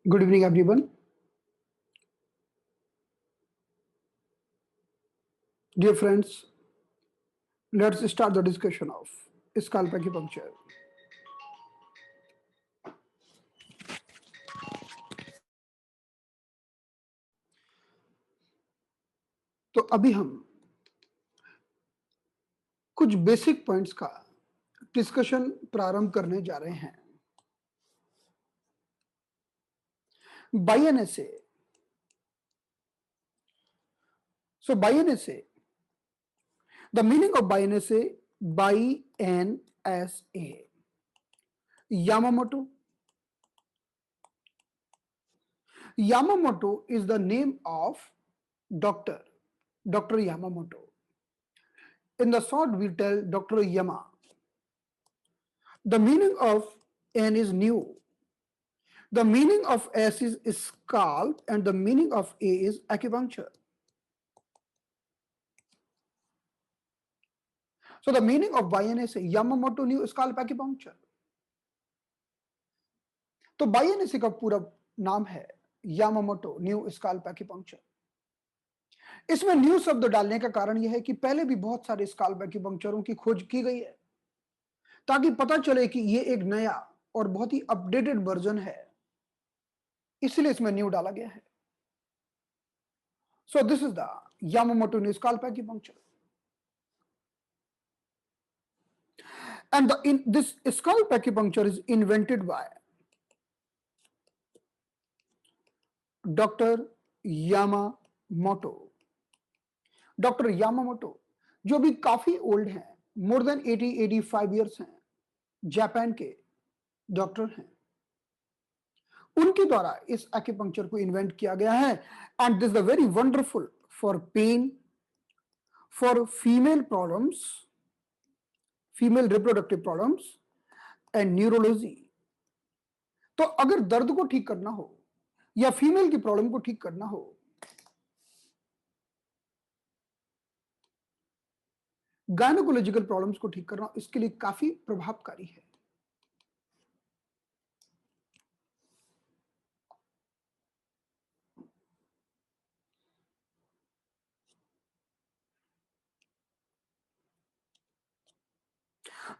Good evening, everyone. Dear friends, let's start the discussion of scalp acupuncture. तो अभी हम कुछ बेसिक पॉइंट्स का डिस्कशन प्रारंभ करने जा रहे हैं. By NSA. So by NSA, the meaning of by NSA, by NSA, Yamamoto. Yamamoto is the name of Dr. Yamamoto. In the short, we tell Dr. Yama. The meaning of N is new. The meaning of S is scalp and the meaning of A is acupuncture. So the meaning of YNS is Yamamoto new scalp acupuncture. तो YNS का पूरा नाम है Yamamoto new scalp acupuncture. इसमें new शब्द डालने का कारण यह है कि पहले भी बहुत सारे स्काल्प एक्यूपंक्चरों की खोज की गई है ताकि पता चले कि ये एक नया और बहुत ही अपडेटेड वर्जन है, इसलिए इसमें न्यू डाला गया है. So this is the Yamamoto new scalp acupuncture. And this scalp acupuncture is invented by Dr. Yamamoto. Doctor Yamamoto जो भी काफी ओल्ड हैं, मोर देन 80-85 ईयर्स हैं, जापान के डॉक्टर हैं. उनके द्वारा इस एक्यूपंक्चर को इन्वेंट किया गया है. And this is very wonderful for pain, for female problems, female reproductive problems and neurology. तो अगर दर्द को ठीक करना हो या फीमेल की प्रॉब्लम को ठीक करना हो, गायनोकोलॉजिकल प्रॉब्लम्स को ठीक करना, इसके लिए काफी प्रभावकारी है.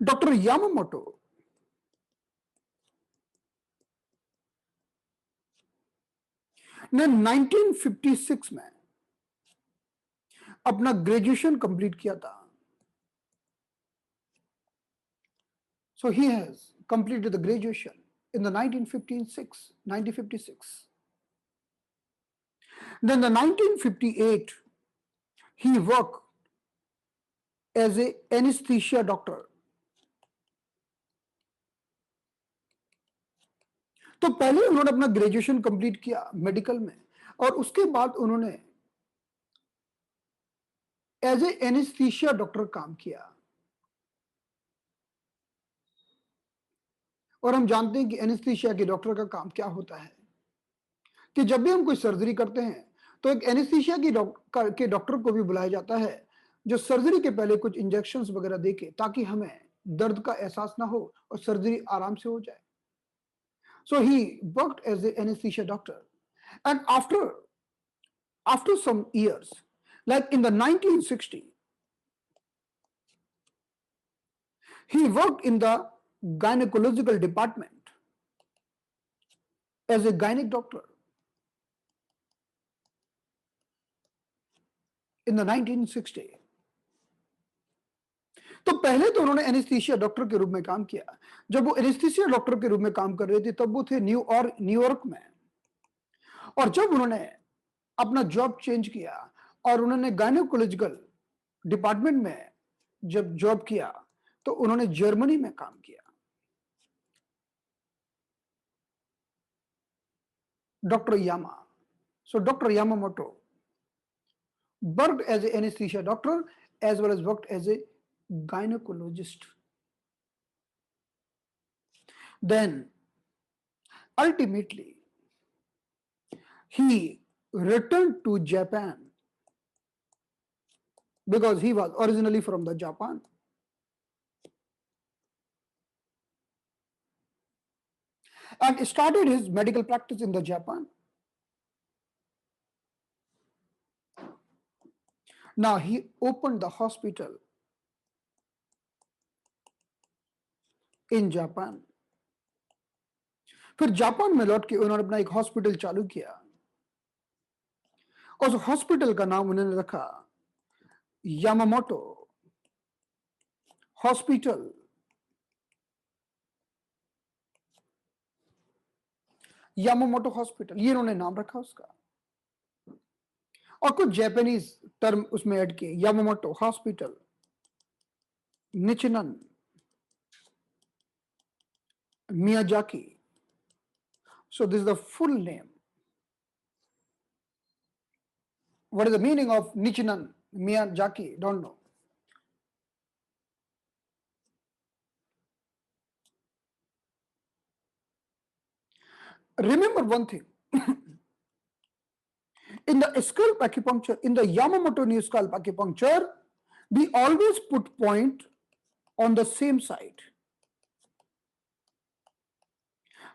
डॉक्टर यामामोटो ने 1956 में अपना ग्रेजुएशन कंप्लीट किया था. So he has completed the graduation in the 1956. Then the 1958, he worked as a anesthesia doctor. तो पहले उन्होंने अपना ग्रेजुएशन कंप्लीट किया मेडिकल में और उसके बाद उन्होंने एज ए एनेस्थीसिया डॉक्टर काम किया. और हम जानते हैं कि एनेस्थीसिया के डॉक्टर का काम क्या होता है कि जब भी हम कोई सर्जरी करते हैं तो एक एनेस्थीसिया के डॉक्टर को भी बुलाया जाता है जो सर्जरी के पहले कुछ इंजेक्शंस वगैरह देके ताकि हमें दर्द का एहसास ना हो और सर्जरी आराम से हो जाए. So he worked as an anesthesia doctor, and after some years, like in the 1960, he worked in the gynecological department as a gynec doctor. In the 1960, तो पहले तो उन्होंने एनेस्थीसिया डॉक्टर के रूप में काम किया. जब वो एनेस्थीसिया डॉक्टर के रूप में काम कर रहे थे तब वो थे न्यूयॉर्क में. और जब उन्होंने अपना जॉब चेंज किया और उन्होंने गायनेकोलॉजिकल डिपार्टमेंट में जब जॉब किया तो उन्होंने जर्मनी में काम किया. Doctor Yamaha. So Dr. Yamamoto worked as an anesthesia doctor as well as worked as a gynecologist. Then ultimately he returned to Japan because he was originally from the Japan. and started his medical practice in the Japan. Now he opened the hospital in Japan. फिर Japan में लौट के उन्होंने अपना एक hospital चालू किया। उस हॉस्पिटल का नाम उन्होंने रखा यामामोटो हॉस्पिटल। यामामोटो हॉस्पिटल, ये इन्होंने नाम रखा उसका, और कुछ जापानीज टर्म उसमें ऐड किए, Yamamoto hospital Nichinan Miyazaki. So this is the full name. What is the meaning of Nichinan Miyazaki? Don't know. Remember one thing. In the scalp acupuncture, in the Yamamoto new scalp acupuncture, we always put point on the same side.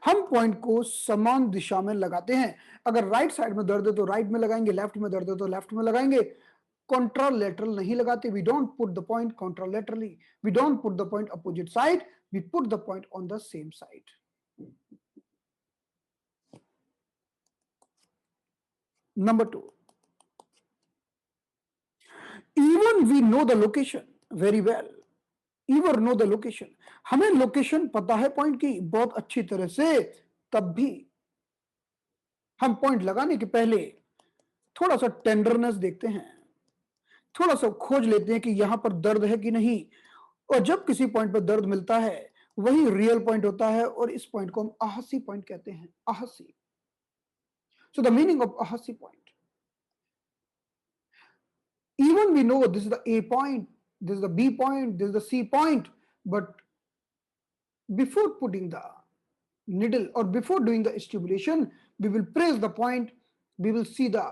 हम point को समान दिशा में लगाते हैं। अगर right side में दर्द है तो राइट में लगाएंगे, लेफ्ट में दर्द है तो लेफ्ट में लगाएंगे। कॉन्ट्रालेटरल नहीं लगाते। We don't put the point contralaterally, we don't put the point opposite side, we put the point on the same side. Number 2, even we know the location very well, even know the location, हमें location पता है point की बहुत अच्छी तरह से, तब भी हम पॉइंट लगाने के पहले थोड़ा सा टेंडरनेस देखते हैं, थोड़ा सा खोज लेते हैं कि यहां पर दर्द है कि नहीं। और जब किसी पॉइंट पर दर्द मिलता है वही रियल पॉइंट होता है, और इस पॉइंट को हम आहसी पॉइंट कहते हैं। Ah shi. So the meaning of ah shi point, even we know this is the A point, this is the B point, this is the C point, but before putting the needle or before doing the stimulation, we will press the point, we will see the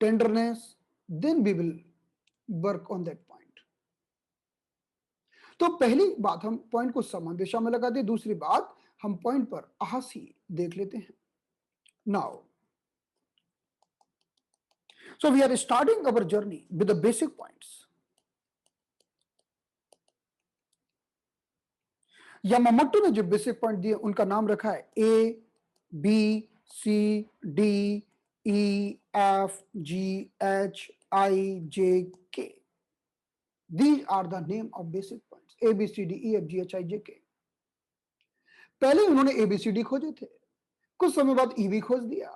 tenderness, then we will work on that point. तो पहली बात हम point को समान दिशा में लगाते हैं, दूसरी बात हम पॉइंट पर आहसी देख लेते हैं। Now so we are starting our journey with the basic points. Yamamoto ने जो बेसिक पॉइंट दिए उनका नाम रखा है A B C D E F G H I J K. These are the name of basic points, A B C D E F G H I J K. पहले उन्होंने ABCD खोजे थे, कुछ समय बाद E भी खोज दिया,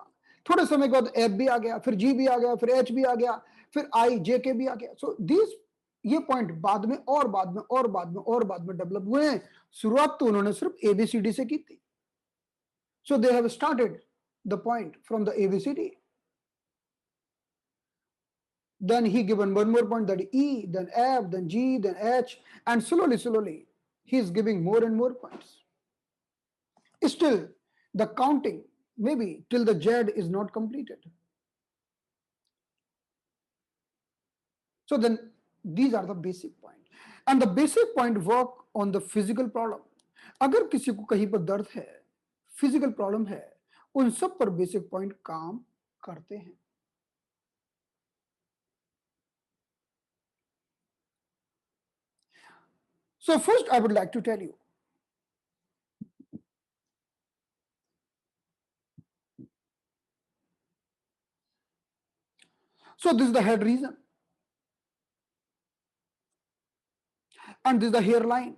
थोड़े समय के बाद F भी आ गया, फिर G भी आ गया, फिर H भी आ गया, फिर I J K भी आ गया। सो दिस ये पॉइंट बाद में और बाद में और बाद में और बाद में डेवलप हुए हैं। शुरुआत तो उन्होंने सिर्फ ABCD से की थी। So they have started the point from the ABCD. Then he given one more point, that E, then F, then G, then H, and slowly he is giving more and more points. Still, the counting maybe till the Z is not completed. So then these are the basic point, and the basic point work on the physical problem. अगर किसी को कहीं पर दर्द है, physical problem है, उन सब पर बेसिक पॉइंट काम करते हैं। So first I would like to tell you, so this is the head region, and this is the hairline.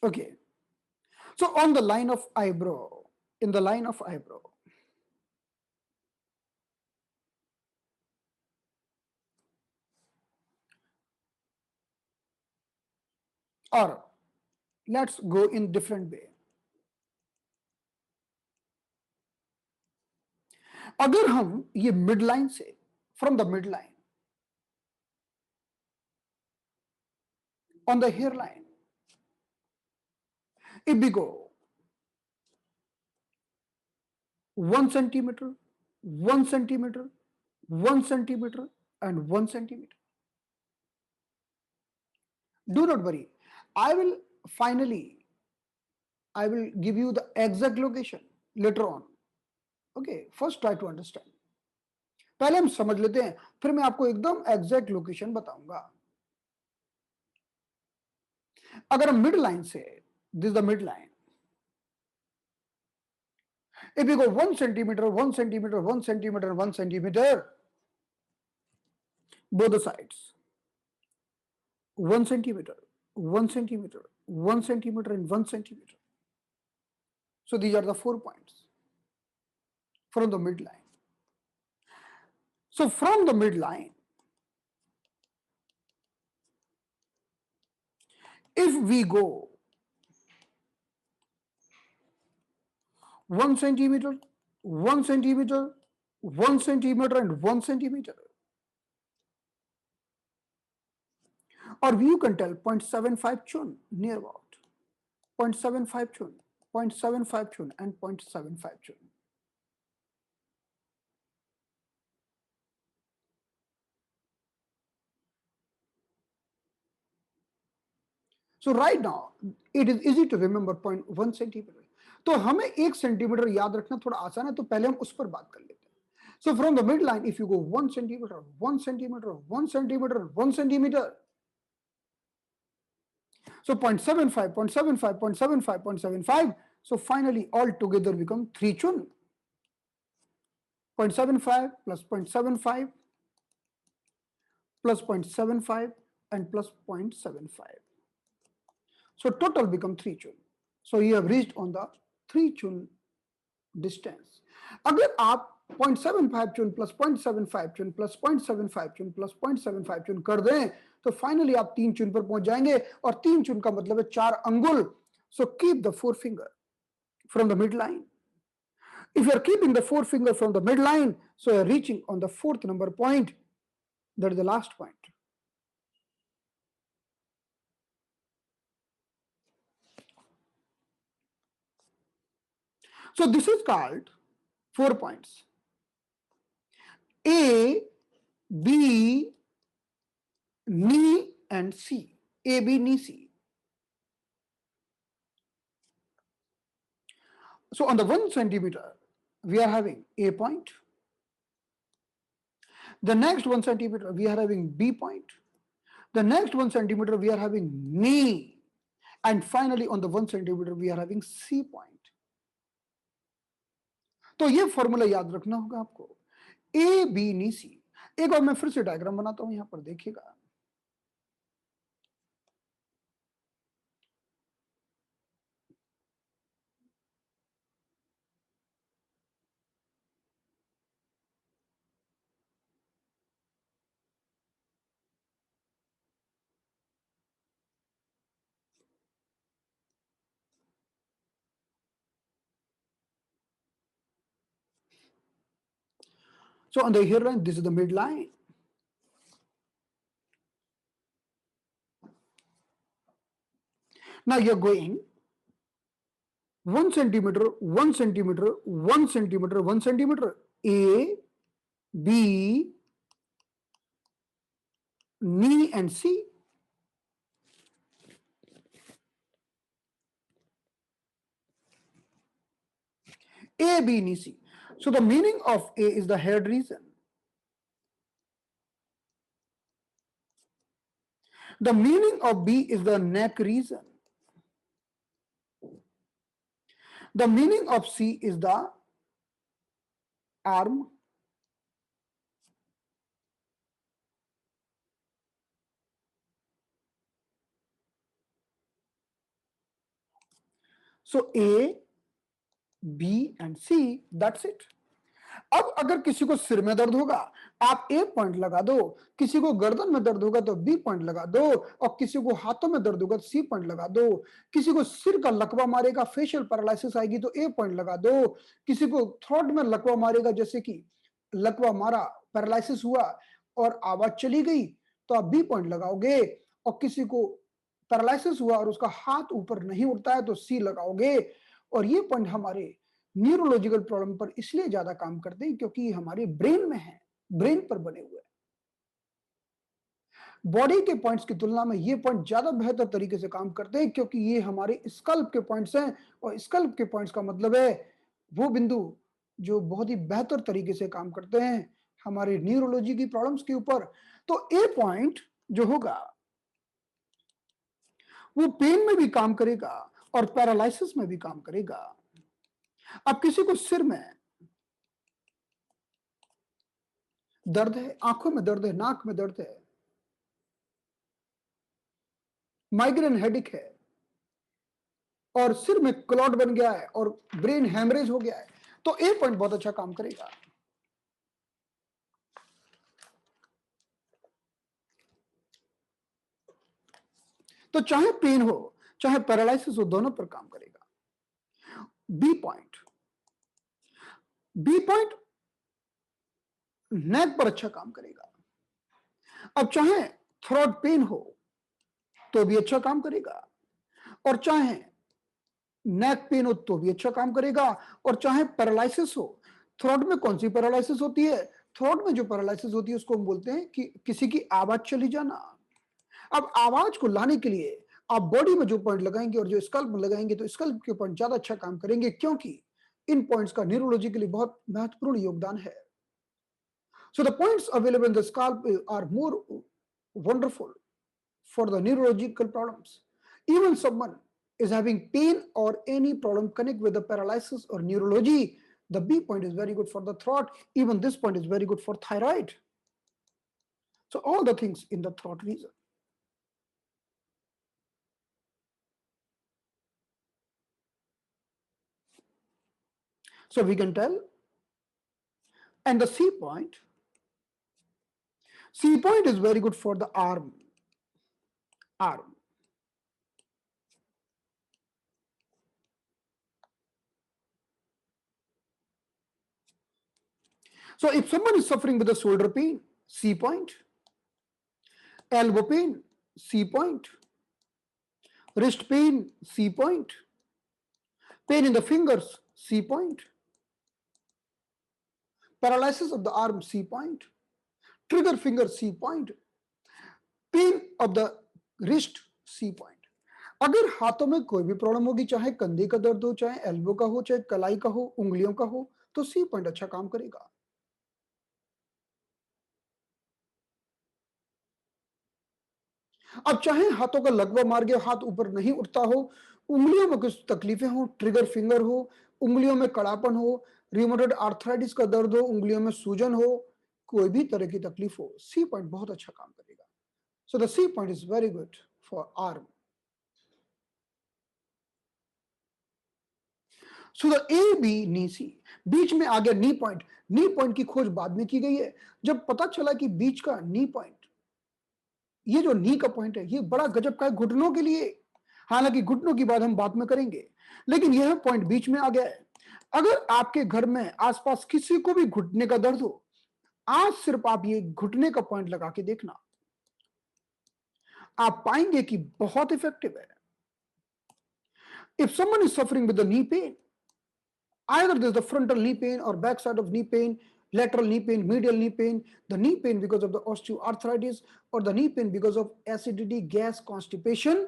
Okay, so on the line of eyebrow, in the line of eyebrow, or let's go in different way. अगर हम ये mid line से, from the mid line on the hairline, if we go 1 centimeter, 1 centimeter, 1 centimeter, and 1 centimeter. Do not worry. I will finally, I will give you the exact location later on. Okay, first try to understand. पहले हम समझ लेते हैं, फिर मैं आपको एकदम exact location बताऊंगा. अगर हम मिड लाइन से, this the mid line. If you go 1 centimeter, 1 centimeter, 1 centimeter, 1 centimeter, both the sides, 1 centimeter, 1 centimeter, 1 centimeter, and 1 centimeter. So these are the 4 points from the midline. So from the midline, if we go 1 centimeter, 1 centimeter, 1 centimeter, and 1 centimeter, or you can tell 0.75 chun near about 0.75 chun, 0.75 chun, and 0.75 chun. So right now it is easy to remember 0.1 centimeter. तो हमें 1 centimetre याद रखना थोड़ा आसान है, तो पहले हम उस पर बात कर लेते हैं. So from the midline, if you go 1 centimeter, 1 centimeter, 1 centimeter, 1 centimeter, so 0.75, 0.75, 0.75, 0.75. So finally all together become 3 chun. 0.75 plus 0.75 plus 0.75 and plus 0.75. So total become 3 chun. So you have reached on the 3 chun distance. अगर आप 0.75 चुन plus 0.75 चुन plus 0.75 चुन plus 0.75 चुन कर दें तो finally आप 3 चुन पर पहुंच जाएंगे, और 3 चुन का मतलब है 4 अंगुल. So keep the 4 finger from the mid line. If you are keeping the 4 finger from the midline, so you are reaching on the 4th number point, that is the last point. So this is called 4 points. A, B, knee and C. A, B, knee, C. So on the 1 centimeter, we are having A point. The next 1 centimeter, we are having B point. The next 1 centimeter, we are having knee. And finally, on the 1 centimeter, we are having C point. तो ये formula याद रखना होगा आपको. ए B नी सी. एक और मैं फिर से डायग्राम बनाता हूं, यहां पर देखिएगा. So on the hairline, this is the midline. Now you're going 1 centimeter, 1 centimeter, 1 centimeter, 1 centimeter. A, B, knee and C. A, B, knee, C. So the meaning of A is the head region. The meaning of B is the neck region. The meaning of C is the arm. So A, B and C, that's it. अब अगर किसी को सिर में दर्द होगा, आप ए point लगा दो. किसी को गर्दन में दर्द होगा तो बी पॉइंट लगा दो, और किसी को हाथों में दर्द होगा तो सी पॉइंट लगा दो. किसी को सिर का लकवा मारेगा, फेशियल पैरालिसिस आएगी तो ए पॉइंट लगा दो. किसी को थ्रोट में लकवा मारेगा, जैसे कि लकवा मारा, पैरालिसिस हुआ और आवाज चली गई, तो आप बी पॉइंट लगाओगे. और किसी को पैरालिसिस हुआ और उसका हाथ ऊपर नहीं उठता है तो सी लगाओगे. और ये पॉइंट हमारे न्यूरोलॉजिकल प्रॉब्लम पर इसलिए ज्यादा काम करते हैं क्योंकि ये हमारे ब्रेन में है, ब्रेन पर बने हुए हैं। बॉडी के पॉइंट्स की तुलना में ये पॉइंट ज्यादा बेहतर तरीके से काम करते हैं क्योंकि ये हमारे स्कल्प के पॉइंट्स हैं, और स्कल्प के पॉइंट्स का मतलब है वो बिंदु जो बहुत ही बेहतर तरीके से काम करते हैं हमारे न्यूरोलॉजी की प्रॉब्लम्स के ऊपर। तो ए पॉइंट जो होगा वो पेन में भी काम करेगा और पैरालिसिस में भी काम करेगा। अब किसी को सिर में दर्द है, आंखों में दर्द है, नाक में दर्द है, माइग्रेन हेडिक है, और सिर में क्लॉट बन गया है और ब्रेन हैमरेज हो गया है, तो ए पॉइंट बहुत अच्छा काम करेगा। तो चाहे पेन हो चाहे पैरालिसिस हो, दोनों पर काम करेगा। बी पॉइंट, बी पॉइंट नेक पर अच्छा काम करेगा। अब चाहे थ्रोट पेन हो तो भी अच्छा काम करेगा, और चाहे नेक पेन हो तो भी अच्छा काम करेगा, और चाहे पैरालिसिस हो। थ्रोट में कौन सी पैरालिसिस होती है? थ्रोट में जो पैरालिसिस होती है उसको हम बोलते हैं कि किसी की आवाज चली जाना। अब आवाज को लाने के लिए आप बॉडी में जो पॉइंट लगाएंगे और जो स्कल्प में लगाएंगे तो स्कल्प के पॉइंट ज्यादा अच्छा काम करेंगे क्योंकि इन पॉइंट्स का न्यूरोलॉजी के लिए बहुत महत्वपूर्ण योगदान है। So the points available in the scalp are more wonderful for the neurological problems. Even someone is having pain or any problem connect with the paralysis or neurology, the B point is very good for the throat. Even this point is very good for thyroid. So all the things in the throat region. So we can tell. And the C point is very good for the arm. Arm. So if someone is suffering with a shoulder pain, C point. Elbow pain, C point. Wrist pain, C point. Pain in the fingers, C point. Paralysis of the arm, C point. Trigger finger, C point. Pain of the wrist, C point. अगर हाथों में कोई भी problem होगी, चाहे कंधे का दर्द हो, चाहे एल्बो का हो, चाहे कलाई का हो, उंगलियों का हो, तो सी पॉइंट अच्छा काम करेगा। अब चाहे हाथों का लकवा मार गया, हाथ ऊपर नहीं उठता हो, उंगलियों में कुछ तकलीफें हो, ट्रिगर फिंगर हो, उंगलियों में कड़ापन हो, रिमोटेड आर्थराइटिस का दर्द हो, उंगलियों में सूजन हो, कोई भी तरह की तकलीफ हो, सी पॉइंट बहुत अच्छा काम करेगा। So the C point is very good for arm. So the A B नी सी, बीच में आ गया नी पॉइंट। नी पॉइंट की खोज बाद में की गई है, जब पता चला कि बीच का नी पॉइंट, ये जो नी का पॉइंट है ये बड़ा गजब का है घुटनों के लिए। हालांकि घुटनों की बात हम बाद में करेंगे, लेकिन यह पॉइंट बीच में आ गया है। अगर आपके घर में आसपास किसी को भी घुटने का दर्द हो, आज सिर्फ आप ये घुटने का पॉइंट लगा के देखना, आप पाएंगे कि बहुत इफेक्टिव है। If someone is suffering with the knee pain, either there's the frontal knee pain or back side of knee pain, lateral knee pain, medial knee pain, the knee pain because of the osteoarthritis, or the knee pain because of acidity, gas, constipation,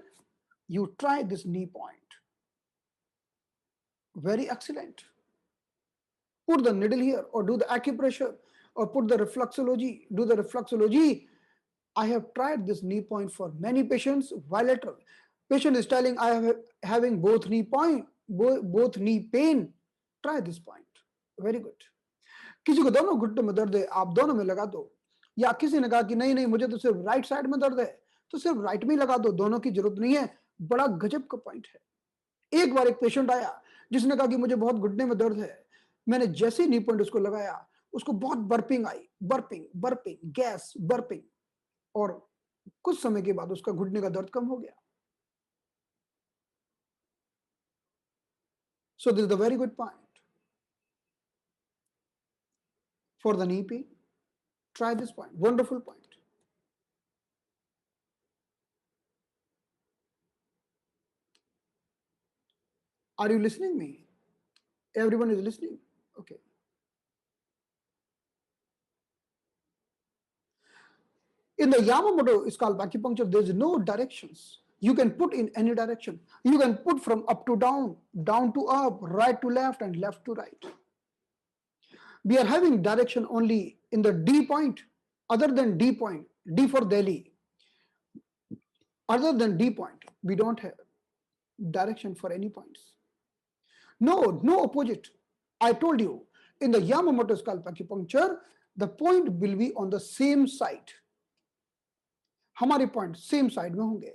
you try this knee point. Very excellent. Put the needle here or do the acupressure or put the reflexology, do the reflexology. I have tried this knee point for many patients bilateral. Patient is telling I am having both knee point, both knee pain. Try this point. Very good. किसी को दोनों घुटनों में दर्द है, आप दोनों में लगा दो। या किसी ने कहा कि नहीं नहीं मुझे तो सिर्फ राइट साइड में दर्द है, तो सिर्फ राइट में ही लगा दो, दोनों की जरूरत नहीं है। बड़ा गजब का पॉइंट है। एक बार एक पेशेंट आया जिसने कहा कि मुझे बहुत घुटने में दर्द है, मैंने जैसे ही नी पॉइंट उसको लगाया, उसको बहुत बर्पिंग आई, बर्पिंग बर्पिंग गैस बर्पिंग, और कुछ समय के बाद उसका घुटने का दर्द कम हो गया। So this is the very good point for the knee pain. Try this point, wonderful point. Are you listening me? Everyone is listening? Okay. In the Yamamoto scalp acupuncture, there is no directions. You can put in any direction. You can put from up to down, down to up, right to left, and left to right. We are having direction only in the D point, other than D point, D for Delhi. Other than D point, we don't have direction for any points. No, no opposite. I told you, in the Yamamoto scalp acupuncture, the point will be on the same side. हमारे point same side में होंगे,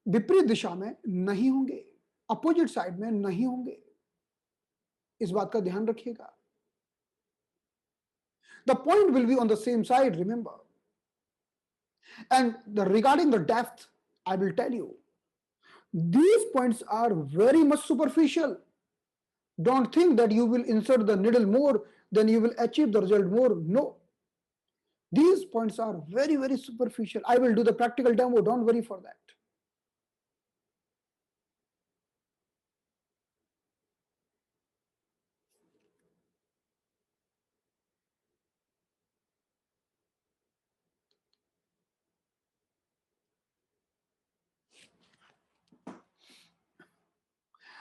विपरीत दिशा में नहीं होंगे, opposite side में नहीं होंगे. इस बात का ध्यान रखिएगा. The point will be on the same side, remember. And regarding the depth, I will tell you, these points are very much superficial. Don't think that you will insert the needle more, then you will achieve the result more. No. These points are very, very superficial. I will do the practical demo, don't worry for that.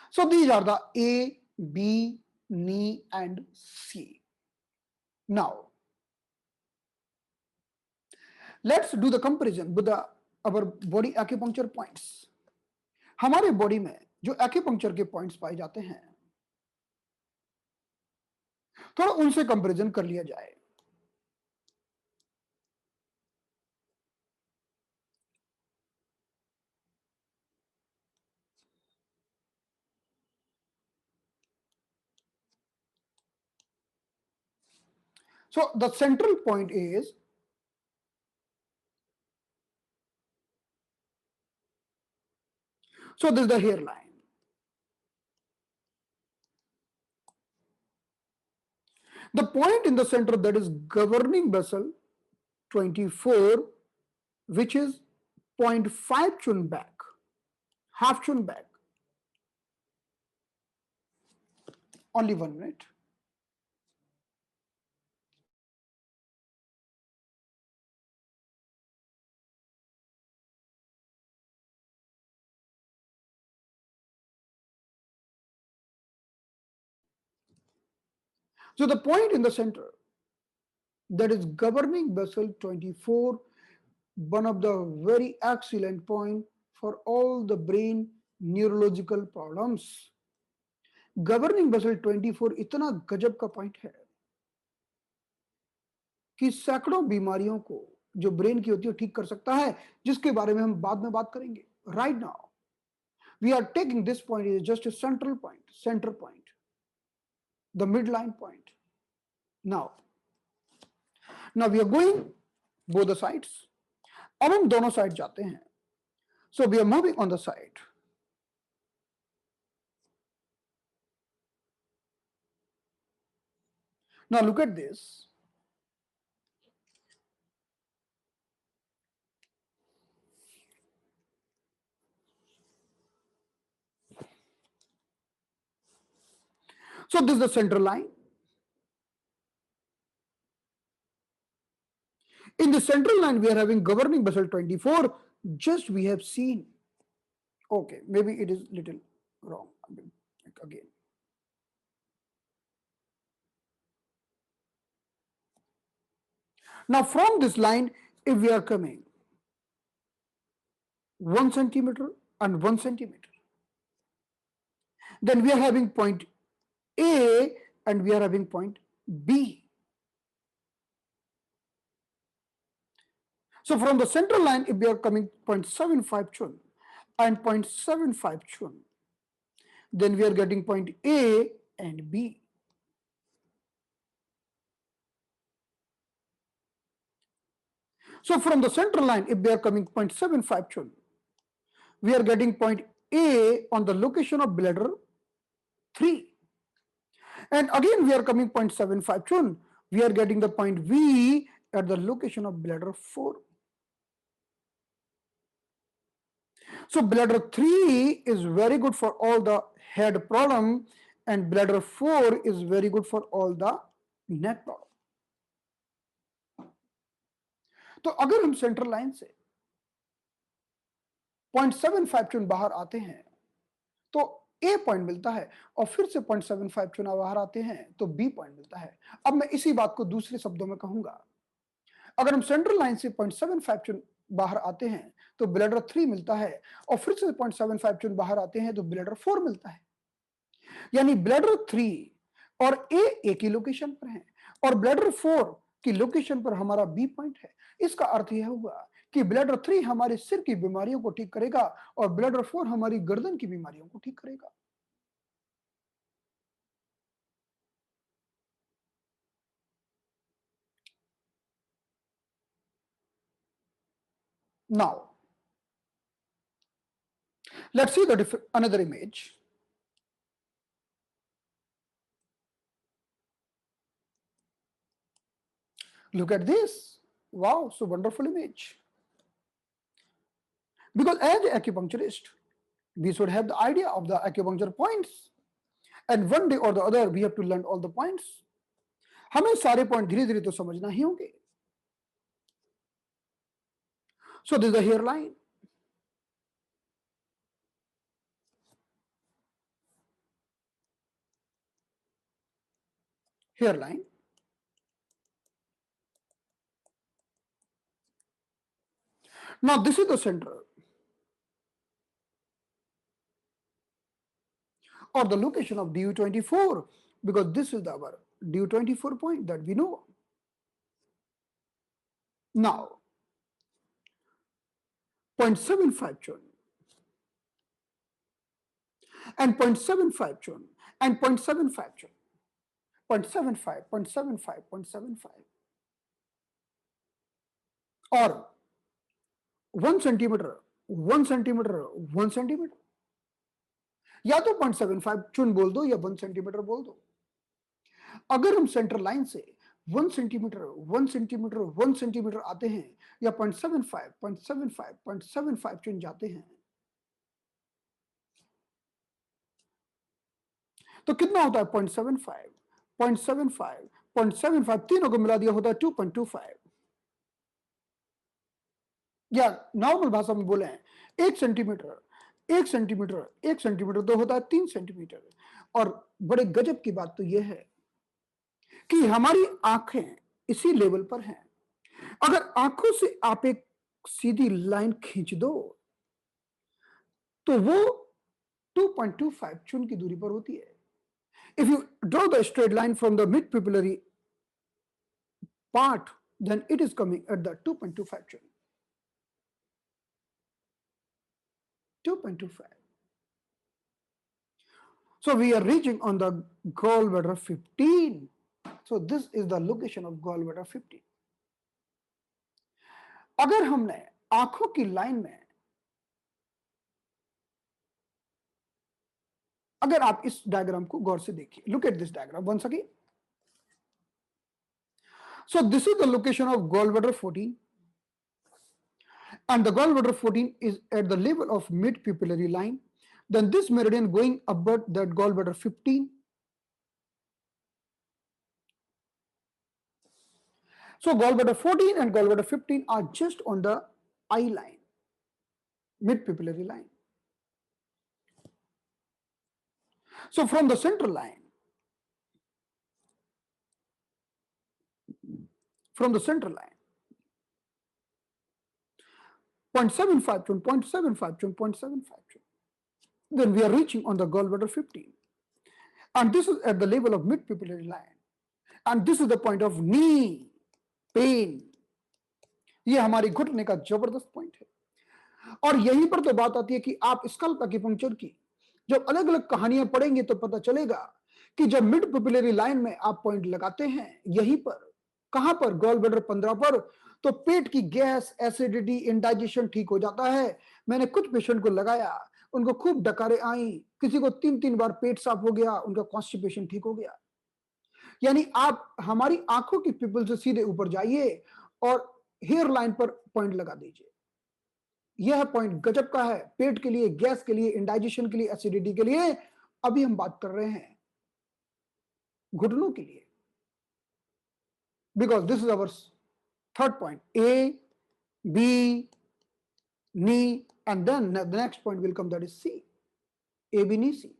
So these are the A, B, knee, and C. Now, let's do the comparison with our body acupuncture points. हमारे body में जो acupuncture के points पाए जाते हैं, थोड़ा उनसे comparison कर लिया जाए. So the central point is so this is the hairline. The point in the center, that is governing vessel 24, which is 0.5 chun back, half chun back. Only 1 minute. So the point in the center, that is governing vessel 24, one of the very excellent point for all the brain neurological problems. Governing vessel 24 इतना गजब का point है कि सैकड़ों बीमारियों को जो brain की होती है ठीक कर सकता है, जिसके बारे में हम बाद में बात करेंगे. Right now we are taking this point is just a central point, center point, the midline point. Now we are going both the sides. अब हम दोनों साइड जाते हैं. So we are moving on the side. Now look at this. So this is the center line. In the central line, we are having governing vessel 24. Just we have seen. Okay, maybe it is little wrong again. Now from this line, if we are coming 1 centimeter and 1 centimeter, then we are having point A and we are having point B. So from the central line, if we are coming 0.75 chun and 0.75 chun, then we are getting point A and B. So from the central line, if we are coming 0.75 chun, we are getting point A on the location of bladder 3. And again, we are coming 0.75 chun, we are getting the point V at the location of bladder 4. So bladder 3 is very good for all the head problem, and bladder 4 is very good for all the neck problem. तो अगर हम central line से 0.75 चुन बाहर आते हैं तो ए point मिलता है, और फिर से 0.75 चुना बाहर आते हैं तो बी पॉइंट मिलता है। अब मैं इसी बात को दूसरे शब्दों में कहूंगा, अगर हम सेंट्रल लाइन से 0.75 चुन बाहर आते हैं तो ब्लैडर 3 मिलता है, और फिर से 0.75 चुन बाहर आते हैं तो ब्लैडर 4 मिलता है। यानी ब्लैडर 3 और ए की लोकेशन पर है, और ब्लैडर 4 की लोकेशन पर हमारा बी पॉइंट है। इसका अर्थ यह हुआ कि ब्लैडर 3 हमारे सिर की बीमारियों को ठीक करेगा और ब्लैडर 4 हमारी गर्दन की बीमारियों को ठीक करेगा। Now, let's see the another image. Look at this. Wow, so wonderful image. Because as an acupuncturist, we should have the idea of the acupuncture points. And one day or the other, we have to learn all the points. हमें सारे point धीरे धीरे तो समझना ही होंगे. So this is the hairline. Hairline. Now this is the center, or the location of DU24, because this is our DU24 point that we know. Now 0.75 chun and 0.75 chun and 0.75 chun, 0.75, 0.75, 0.75, or 1 centimeter, 1 centimeter, 1 centimeter, या तो 0.75 चुन बोल दो या 1 centimetre बोल दो। अगर हम सेंटर लाइन से 1 सेंटीमीटर, 1 सेंटीमीटर, 1 सेंटीमीटर आते हैं या 0.75, 0.75, 0.75 चुन जाते हैं, तो कितना होता है 0.75, 0.75, 0.75, तीनों को मिला दिया होता है 2.25। या नॉर्मल भाषा में बोले 1 सेंटीमीटर, 1 सेंटीमीटर, 1 सेंटीमीटर तो होता है 3 सेंटीमीटर। और बड़े गजब की बात तो यह है कि हमारी आंखें इसी लेवल पर हैं। अगर आंखों से आप एक सीधी लाइन खींच दो तो वो 2.25 चुन की दूरी पर होती है। If you draw the straight line from the mid pupillary part, then it is coming at the 2.25 chun. 2.25. So we are reaching on the gallbladder 15. So this is the location of gallbladder 15. अगर हमने आंखों की line में, अगर आप इस diagram को गौर से देखिए, look at this diagram once again. So this is the location of gallbladder 14, and the gallbladder 14 is at the level of mid pupillary line. Then this meridian going upward, that gallbladder 15. So gallbladder 14 and gallbladder 15 are just on the eye line, mid pupillary line. So from the central line, from the central line, 0.75 chun, 0.75 chun, 0.75 chun, then we are reaching on the gallbladder 15. And this is at the level of mid pupillary line. And this is the point of knee pain. ये हमारी घुटने का जबरदस्त point है। और यहीं पर तो बात आती है कि आप स्कल्प एक्यूपंक्चर की जब अलग अलग कहानियां पढ़ेंगे तो पता चलेगा कि जब मिड पुपिलरी लाइन में आप पॉइंट लगाते हैं, यहीं पर, कहां पर, गॉलब्लैडर 15 पर, तो पेट की गैस, एसिडिटी, इंडाइजेशन ठीक हो जाता है। मैंने कुछ पेशेंट को लगाया, उनको खूब डकारे आई, किसी को 3-3 बार पेट साफ हो गया, उनका कॉन्स्टिपेशन ठीक हो गया। यानी आप हमारी आंखों की पिपल से सीधे ऊपर जाइए और हेयर लाइन पर पॉइंट लगा दीजिए। यह पॉइंट गजब का है, पेट के लिए, गैस के लिए, इंडाइजेशन के लिए, एसिडिटी के लिए। अभी हम बात कर रहे हैं घुटनों के लिए, because this is our third point. A, B, knee, and then the next point will come, that is C. A, B, knee, C.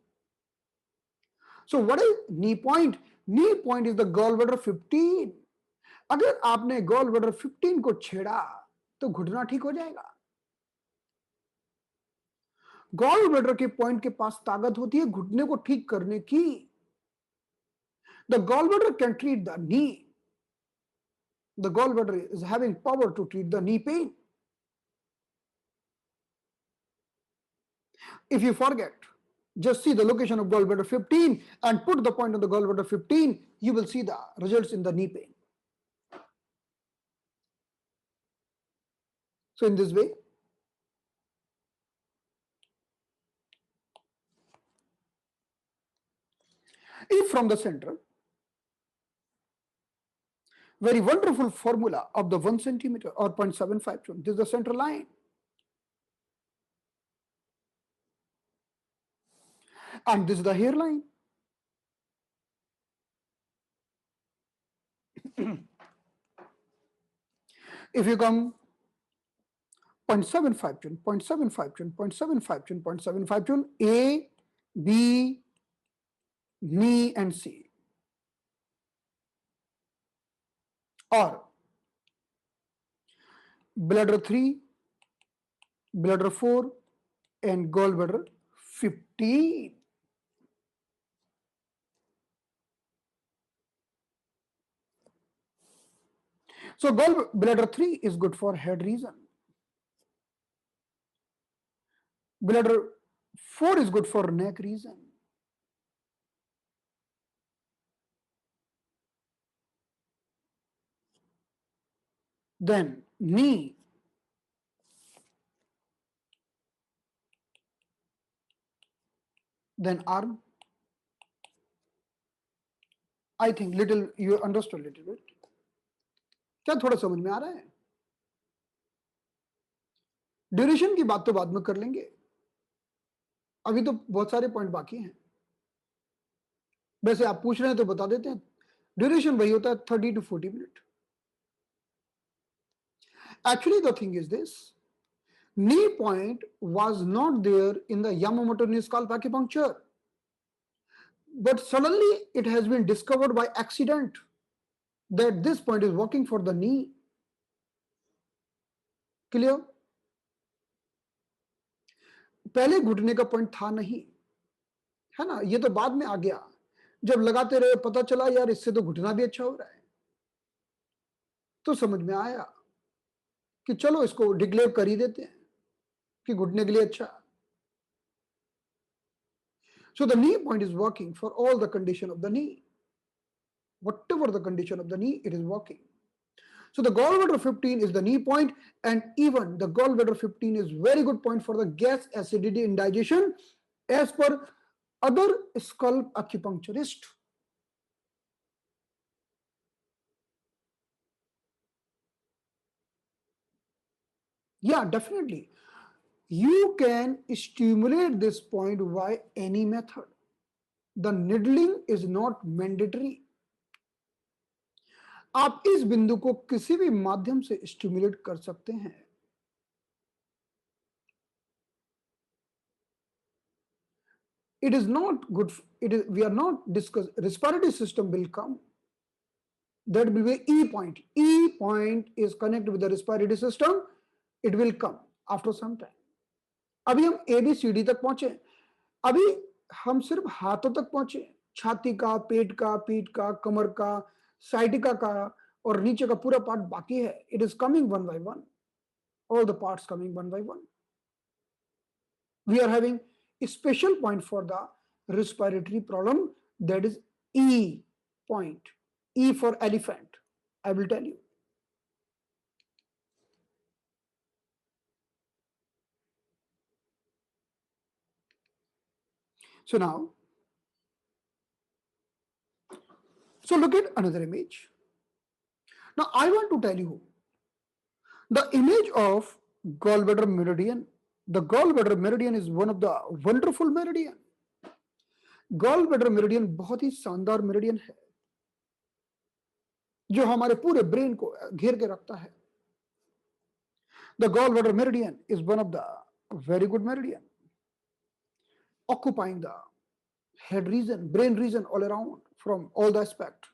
So what is knee point? Knee point is the gallbladder 15. अगर आपने gallbladder 15 को छेड़ा तो घुटना ठीक हो जाएगा। gallbladder के पॉइंट के पास ताकत होती है घुटने को ठीक करने की। The gallbladder can treat the knee. The gallbladder is having power to treat the knee pain. If you forget, just see the location of gallbladder 15 and put the point on the gallbladder 15, you will see the results in the knee pain. So in this way, if from the center, very wonderful formula of the 1 centimeter or 0.75, this is the center line. And this is the hairline. If you come 0.75 tune, 0.75 tune, 0.75 tune, 0.75 tune, A, B, knee and C. Or bladder 3, bladder 4 and gallbladder 15. So gallbladder 3 is good for head region. Bladder 4 is good for neck region. Then knee, then arm. I think little you understood little bit. क्या थोड़ा समझ में आ रहा है? Duration की बात तो बाद में कर लेंगे, अभी तो बहुत सारे पॉइंट बाकी हैं। वैसे आप पूछ रहे हैं तो बता देते हैं, ड्यूरेशन वही होता है 30 to 40 minute. Actually, the thing is this: knee point was not there in the Yamamoto knee scalp acupuncture, but suddenly it has been discovered by accident that this point is working for the knee. Clear? पहले घुटने का point था नहीं, है ना, ये तो बाद में आ गया। जब लगाते रहे पता चला यार इससे तो घुटना भी अच्छा हो रहा है, तो समझ में आया कि चलो इसको डिक्लेयर कर ही देते हैं कि घुटने के लिए अच्छा। So the knee point is working for all the condition of the knee. Whatever the condition of the knee, it is working. So the gallbladder 15 is the knee point, and even the gallbladder 15 is very good point for the gas, acidity, indigestion as per other scalp acupuncturist. Yeah, definitely. You can stimulate this point by any method. The needling is not mandatory. आप इस बिंदु को किसी भी माध्यम से stimulate कर सकते हैं। It is not good. We are not discussing. Respiratory system will come. That will be E point. E point is connected with the respiratory system. It will come after some time. अभी हम ABCD तक पहुंचे, अभी हम सिर्फ हाथों तक पहुंचे, छाती का, पेट का, पीठ का, कमर का, साइटिका का और नीचे का पूरा पार्ट बाकी है। It is coming one by one. All the parts coming one by one. We are having a special point for the respiratory problem, that is E point. E for elephant. I will tell you. So now, so look at another image. Now I want to tell you the image of gallbladder meridian. The gallbladder meridian is one of the wonderful meridian. Gall bladder meridian बहुत ही शानदार meridian है जो हमारे पूरे brain को घेर के रखता है। The gall bladder meridian is one of the very good meridian occupying the head region, brain region all around from all the aspect.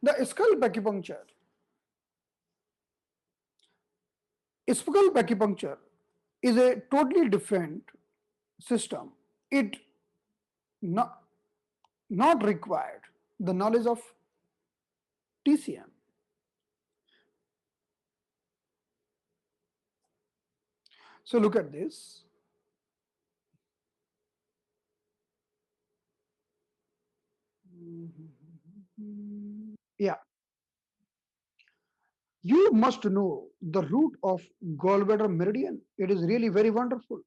The skull acupuncture is a totally different system. It not, not required the knowledge of TCM. So look at this. Yeah, you must know the root of gallbladder meridian. It is really very wonderful.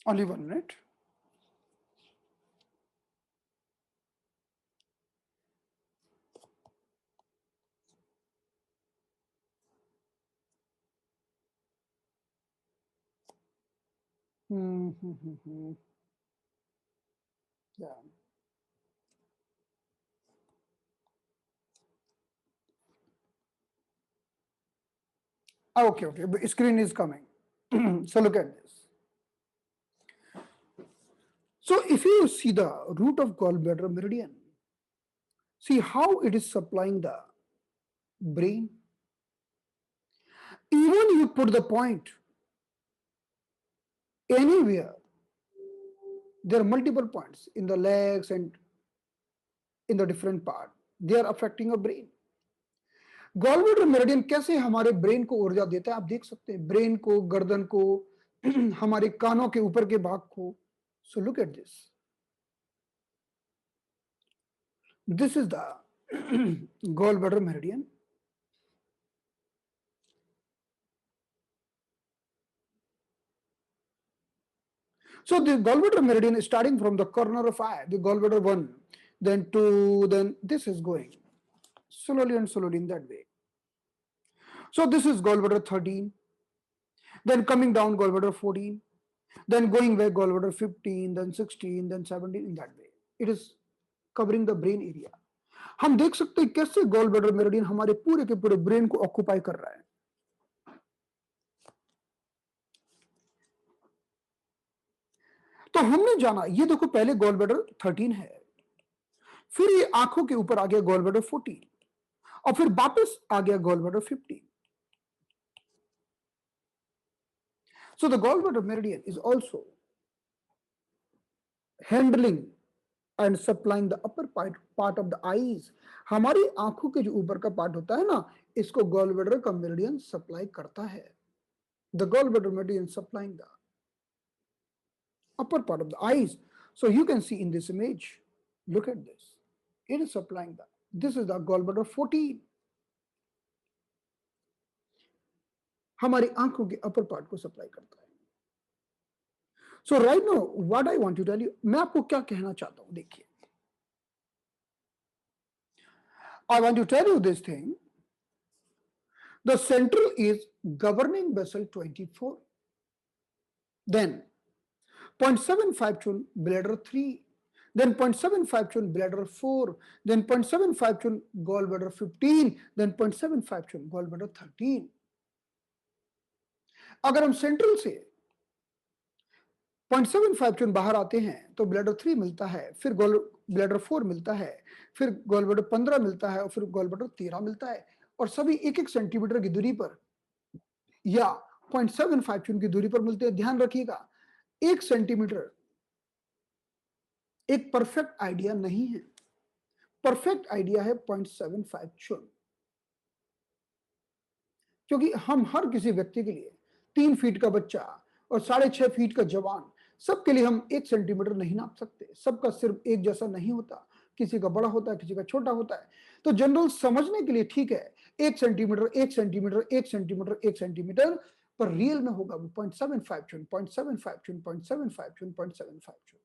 Only 1 minute. Yeah. Okay, okay. The screen is coming. So look at this. So if you see the root of gallbladder meridian, see how it is supplying the brain. Even you put the point anywhere, there are multiple points in the legs and in the different part. They are affecting a brain. Gallbladder meridian कैसे हमारे brain को ऊर्जा देता है आप देख सकते हैं, ब्रेन को, गर्दन को, हमारे कानों के ऊपर के भाग को. So look at this. This is the gallbladder meridian. So the gallbladder meridian is starting from the corner of eye, the gallbladder 1, then 2, then this is going slowly and slowly in that way. So this is gallbladder 13, then coming down gallbladder 14, then going back gallbladder 15, then 16, then 17 in that way. It is covering the brain area. हम देख सकते हैं कैसे gall bladder meridian हमारे पूरे के पूरे brain को ऑक्यूपाई कर रहा है. तो हमने जाना, ये देखो पहले गॉल ब्लैडर 13 है, फिर ये आंखों के ऊपर आ गया गॉल ब्लैडर 14 और फिर वापस आ गया gall bladder 15. So the gallbladder meridian is also handling and supplying the upper part of the eyes. हमारी आंखों के जो ऊपर का पार्ट होता है ना, इसको gallbladder का meridian सप्लाई करता है. The gallbladder meridian supplying the upper part of the eyes. So you can see in this image, look at this. It is supplying that. This is the gallbladder 14. हमारी आंखों के upper part को supply करता है. So right now, what I want to tell you, मैं आपको क्या कहना चाहता हूं, देखिए. I want to tell you this thing. The central is governing vessel 24. Then 0.75 to bladder 3. then 0.75 chun bladder 4, then 0.75 chun gallbladder 15, then 0.75 chun gallbladder 13. अगर हम central से 0.75 चुन बाहर आते हैं तो ब्लैडर 3 मिलता है, फिर ब्लैडर 4 मिलता है, फिर गॉलब्लैडर 15 मिलता है और फिर गॉलब्लैडर 13 मिलता है, और सभी 1-1 सेंटीमीटर की दूरी पर या 0.75 चुन की दूरी पर मिलते हैं। ध्यान रखिएगा, 1 सेंटीमीटर एक परफेक्ट आइडिया नहीं है, परफेक्ट आइडिया है 0.75 चुन, क्योंकि हम हर किसी व्यक्ति के लिए 3 फीट का बच्चा और 6.5 फीट का जवान, सबके लिए हम 1 सेंटीमीटर नहीं नाप सकते, सबका सिर्फ एक जैसा नहीं होता, किसी का बड़ा होता है, किसी का छोटा होता है। तो जनरल समझने के लिए ठीक है 1 सेंटीमीटर 1 सेंटीमीटर 1 सेंटीमीटर 1 सेंटीमीटर, पर रियल में होगा वो 0.75 चुन 0.75 चुन 0.75 चुन 0.75 चुन।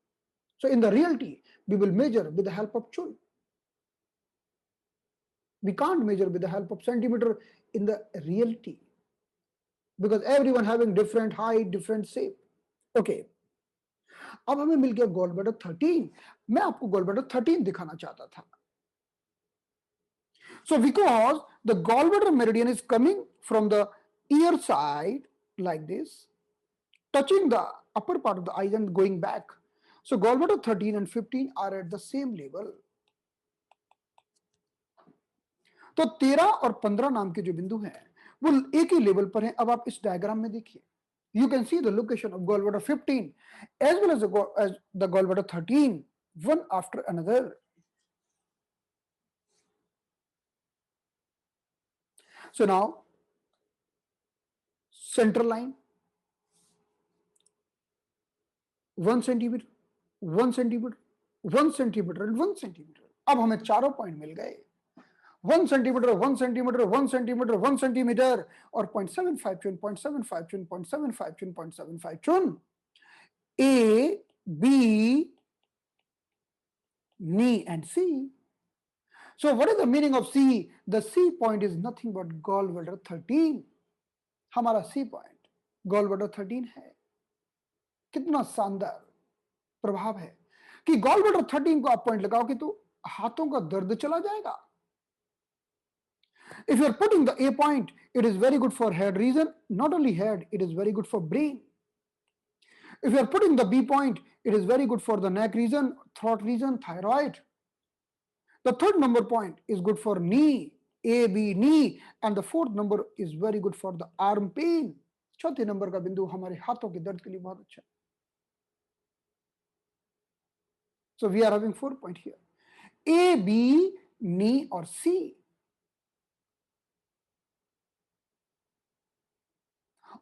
So in the reality, we will measure with the help of chun. We can't measure with the help of centimeter in the reality, because everyone having different height, different shape. Okay. अब हमें मिल गया gallbladder 13। मैं आपको gallbladder 13 दिखाना चाहता था। So because the gallbladder meridian is coming from the ear side like this, touching the upper part of the eyes and going back. So gallbladder 13 and 15 are at the same level. तो 13 और 15 नाम के जो बिंदु हैं वो एक ही level पर हैं। अब आप इस डायग्राम में देखिए, you can see the location of gallbladder 15 as well as the gallbladder 13, one after another. So now central line 1 centimeter, 1 centimeter, 1 centimeter and 1 centimeter. अब हमें चारों पॉइंट मिल गए, 1 centimeter, 1 centimeter, 1 centimeter, 1 centimeter और 0.75 chun, 0.75 chun, 0.75 chun, 0.75 chun. A, B, knee and C. So what is the meaning of C? The C point is nothing but gallbladder 13. हमारा C point gallbladder 13 है। कितना शानदार प्रभाव है कि gallbladder 13 को आप पॉइंट लगाओगे तो हाथों का दर्द चला जाएगा। If you are putting the A point, it is very good for head region. Not only head, it is very good for brain. If you are putting the B point, it is very good for the neck region, throat region, thyroid. The third number point is good for knee, A, B, knee, and the fourth number is very good for the arm pain. चौथे number का बिंदु हमारे हाथों के दर्द के लिए बहुत अच्छा है। So we are having 4 point here. A, B, knee और C.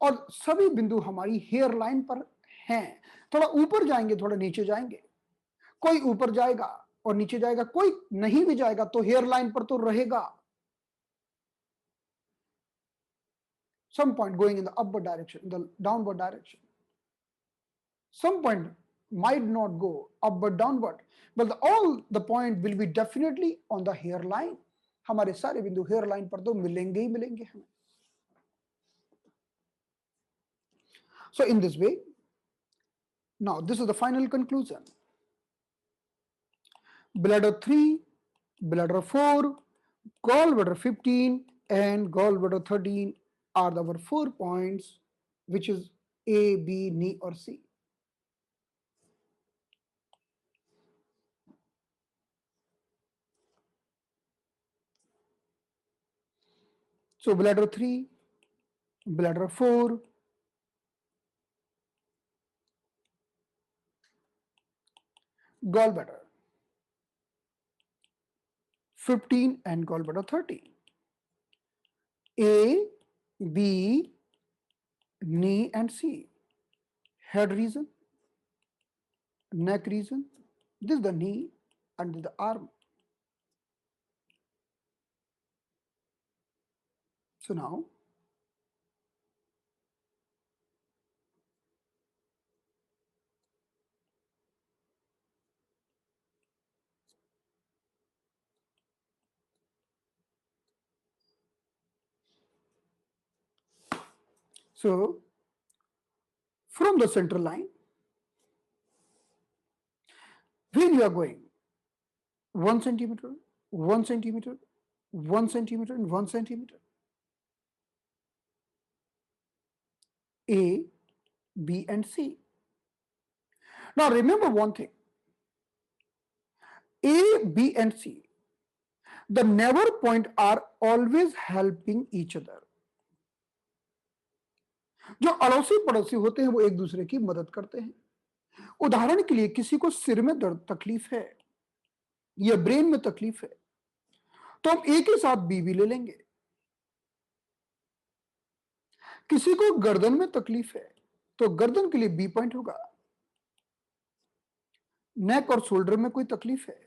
और सभी बिंदु हमारी हेयर लाइन पर हैं। थोड़ा ऊपर जाएंगे, थोड़ा नीचे जाएंगे, कोई ऊपर जाएगा और नीचे जाएगा, कोई नहीं भी जाएगा तो हेयर लाइन पर तो रहेगा। Some point going in the upward direction, in the downward direction. Some point might not go upward, downward, but all the point will be definitely on the hairline. हमारे सारे बिंदु हेयर लाइन पर तो मिलेंगे ही मिलेंगे हमें। So in this way, now this is the final conclusion. Bladder 3, bladder 4, gallbladder 15 and gallbladder 13 are our 4 points, which is A, B, knee or C. So bladder 3, bladder 4, gallbladder 15 and gallbladder 13. A, B, knee and C. Head region, neck region, this is the knee and this is the arm. So now, so from the central line, when you are going 1 centimeter, 1 centimeter, 1 centimeter, and 1 centimeter. A, B, and C. Now remember one thing. A, B, and C, the never point are always helping each other. जो अड़ोसी पड़ोसी होते हैं वो एक दूसरे की मदद करते हैं। उदाहरण के लिए किसी को सिर में दर्द तकलीफ है या ब्रेन में तकलीफ है तो हम ए के साथ बी भी ले लेंगे। किसी को गर्दन में तकलीफ है तो गर्दन के लिए बी पॉइंट होगा। नेक और शोल्डर में कोई तकलीफ है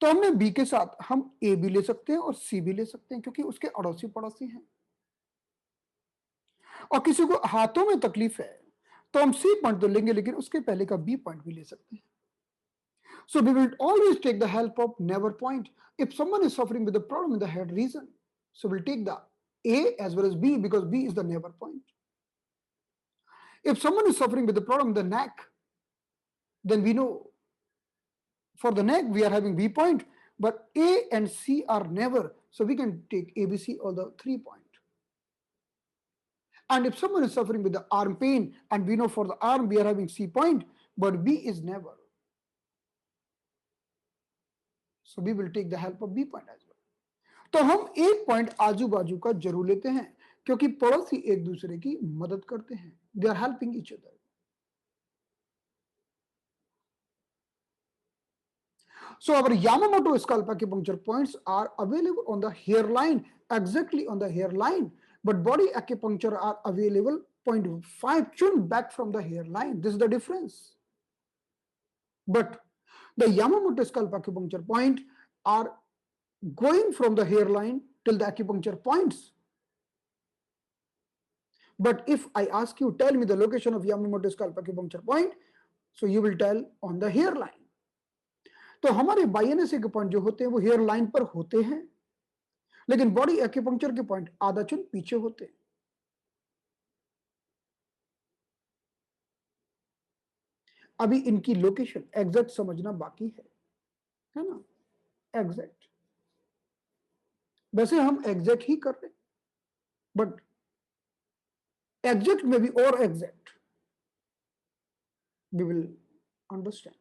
तो हमने बी के साथ हम ए भी ले सकते हैं और सी भी ले सकते हैं क्योंकि उसके अड़ोसी पड़ोसी हैं। और किसी को हाथों में तकलीफ है तो हम सी पॉइंट तो लेंगे लेकिन उसके पहले का बी पॉइंट भी ले सकते हैं। So we will always take the help of never point. If someone is suffering with a problem in the head region, so we'll take the A as well as B because B is the never point. If someone is suffering with a problem in the neck, then we know for the neck we are having B point, but A and C are never, so we can take ABC or the 3 point. And if someone is suffering with the arm pain, and we know for the arm we are having C point, but B is never. So we will take the help of B point as well. तो हम एक point आजू बाजू का जरूर लेते हैं क्योंकि पड़ोसी एक दूसरे की मदद करते हैं। They are helping each other. So our Yamamoto scalp acupuncture points are available on the hairline, exactly on the hairline, but body acupuncture are available 0.5 chin back from the hairline. This is the difference. But the Yamamoto scalp acupuncture point are going from the hairline till the acupuncture points. But if I ask you, tell me the location of Yamamoto scalp acupuncture point, so you will tell on the hairline. तो हमारे बाइएनएसए के point जो होते हैं वो hair line पर होते हैं लेकिन बॉडी एक्यूपंक्चर के पॉइंट आधा चुन पीछे होते हैं। अभी इनकी लोकेशन एग्जैक्ट समझना बाकी है ना? एग्जैक्ट वैसे हम एग्जैक्ट ही कर रहे बट एग्जैक्ट में भी और एग्जैक्ट वी विल अंडरस्टैंड।